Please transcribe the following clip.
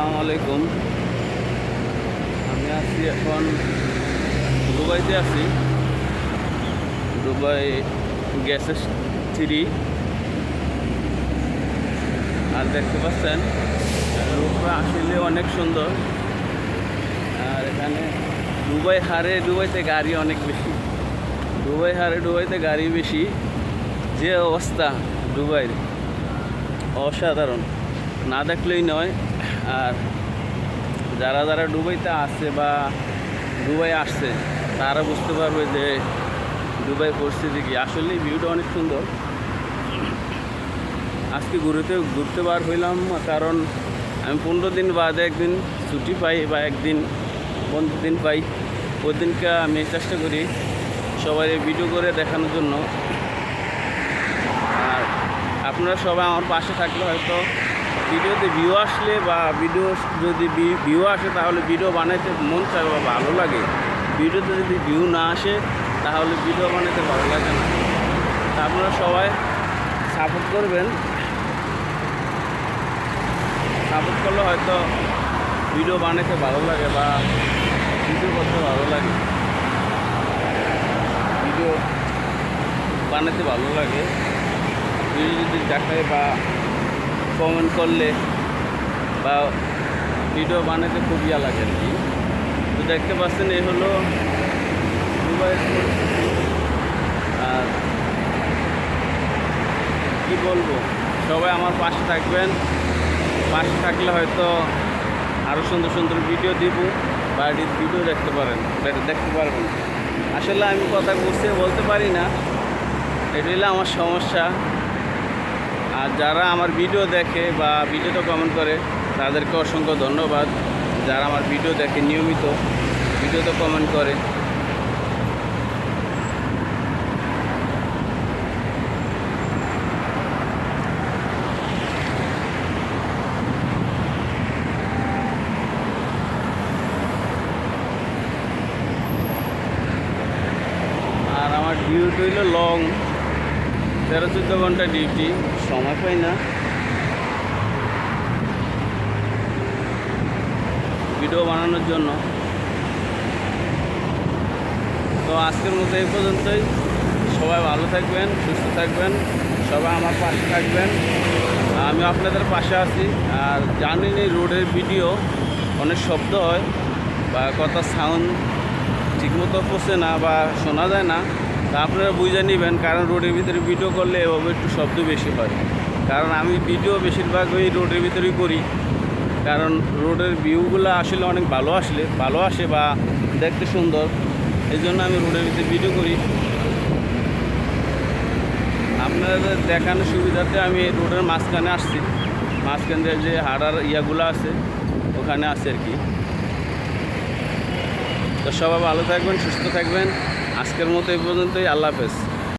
আসসালামু আলাইকুম। আমি আছি এখন দুবাইতে আছি। দুবাই গ্যাসেস 3 আর দেখতে পাচ্ছেন রূপটা আসলে অনেক সুন্দর। আর এখানে দুবাইতে গাড়ি অনেক বেশি। দুবাইতে গাড়ি বেশি। যে অবস্থা দুবাইয়ের অসাধারণ, না দেখলেই নয়। আর যারা দুবাইতে আসছে বা দুবাই আসছে তারা বুঝতে পারবে যে দুবাই পরিস্থিতি কি। আসলে ভিউটা অনেক সুন্দর। আজকে ঘুরতে বার হইলাম, কারণ আমি 15 দিন বাদে একদিন ছুটি পাই বা একদিন 15 দিন পাই। ওই দিনকে আমি চেষ্টা করি সবাই ভিডিও করে দেখানোর জন্য। আর আপনারা সবাই আমার পাশে থাকলে হয়তো ভিডিওতে ভিউ আসলে বা যদি ভিউ আসে তাহলে ভিডিও বানাইতে মন চায় বা ভালো লাগে। ভিডিওতে যদি ভিউ না আসে তাহলে ভিডিও বানাইতে ভালো লাগে না। তা আপনারা সবাই সাপোর্ট করবেন। সাপোর্ট করলে হয়তো ভিডিও বানাইতে ভালো লাগে বা ভিডিও করতে ভালো লাগে। ভিডিও বানাতে ভালো লাগে। ভিডিও যদি দেখায় বা কমেন্ট করলে বা ভিডিও বানাতে খুব ইয়া লাগে আর কি। তো দেখতে পাচ্ছেন এই হলো দুবাইয়ের পরিস্থিতি। আর কী বলবো, সবাই আমার পাশে থাকবেন। পাশে থাকলে হয়তো আরও সুন্দর সুন্দর ভিডিও দিব বা ভিডিও দেখতে পারবেন। আসলে আমি কথা গুছিয়ে বলতে পারি না, এটা হলো আমার সমস্যা। আর যারা আমার ভিডিও দেখে বা ভিডিওতে কমেন্ট করে তাদেরকে অসংখ্য ধন্যবাদ। যারা আমার ভিডিও দেখে নিয়মিত ভিডিওতে কমেন্ট করে। আর আমার ডিউটি হইল লং, 13-14 ঘন্টা ডিউটি, সময় পাই না ভিডিও বানানোর জন্য। তো আজকের মতো এই পর্যন্তই। সবাই ভালো থাকবেন, সুস্থ থাকবেন, সবাই আমার পাশে থাকবেন। আমি আপনাদের পাশে আছি। আর জানেন এই রোডের ভিডিও অনেক শব্দ হয় বা কথা সাউন্ড ঠিকমতো পৌঁছে না বা শোনা যায় না। তা আপনারা বুঝে নেবেন, কারণ রোডের ভিতরে ভিডিও করলে এভাবে একটু শব্দ বেশি হয়। কারণ আমি ভিডিও বেশিরভাগ ওই রোডের ভিতরেই করি, কারণ রোডের ভিউগুলো আসলে অনেক ভালো আসে বা দেখতে সুন্দর। এই জন্য আমি রোডের ভিতরে ভিডিও করি। আপনাদের দেখানোর সুবিধাতে আমি রোডের মাঝখানে আসছি। মাঝখানে যে হাড়ার ইয়াগুলো আছে ওখানে আছে আর কি। তো সবাই ভালো থাকবেন, সুস্থ থাকবেন। আজকের মতো এই পর্যন্তই। আল্লাহ হাফেজ।